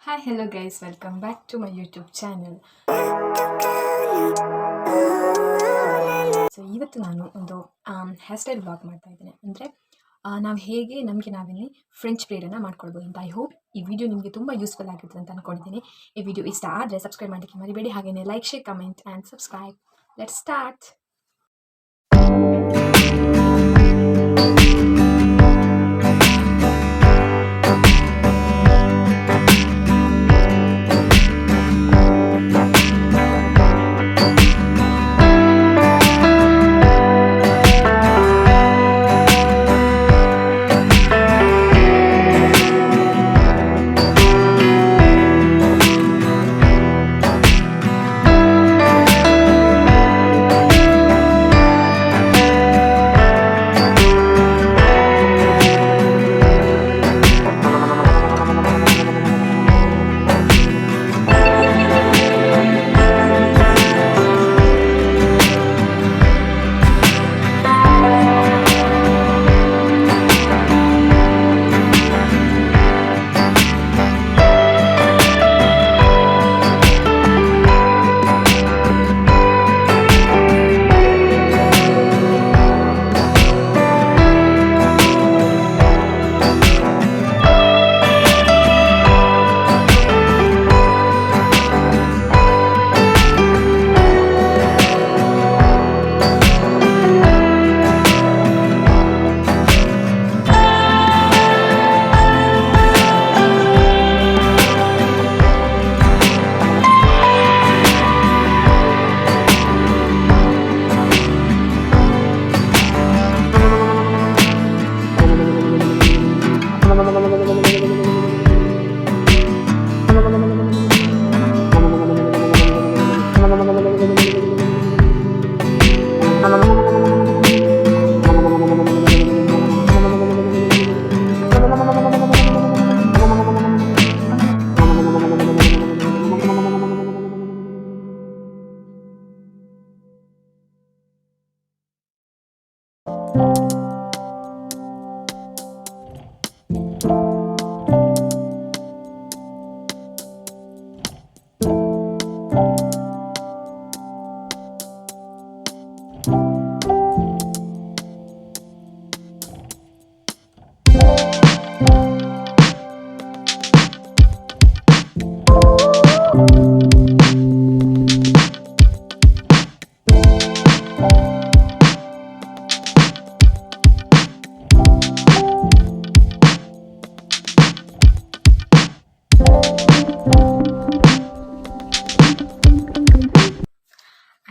Hi, hello guys, welcome back to my YouTube channel. So ಇವತ್ತು ನಾನು ಒಂದು hair style vlog ಮಾಡ್ತಾ ಇದ್ದೇನೆ. ಅಂದರೆ ನಾವು ಹೇಗೆ ನಮಗೆ ನಾವಿಲ್ಲಿ ಫ್ರೆಂಚ್ ಬ್ರೇಡನ್ನು ಮಾಡ್ಕೊಳ್ಬೋದು ಅಂತ. ಐ ಹೋಪ್ ಈ ವಿಡಿಯೋ ನಿಮಗೆ ತುಂಬ ಯೂಸ್ಫುಲ್ ಆಗಿರ್ತದೆ ಅಂತ ಅಂದ್ಕೊಂಡಿದ್ದೀನಿ. ಈ ವಿಡಿಯೋ ಇಷ್ಟ ಆದರೆ ಸಬ್ಸ್ಕ್ರೈಬ್ ಮಾಡಲಿಕ್ಕೆ ಮರಿಬೇಡಿ. ಹಾಗೆಯೇ like, share, comment and subscribe. Let's start.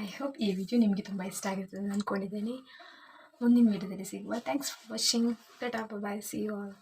I hope ಈ ವಿಡಿಯೋ ನಿಮಗೆ ತುಂಬ ಇಷ್ಟ ಆಗಿರ್ತದೆ ಅಂತ ಅಂದ್ಕೊಂಡಿದ್ದೀನಿ. ಮುಂದಿನ ವಿಡಿಯೋದಲ್ಲಿ ಸಿಗುವ. Thanks for watching. Tata, bye, see you all.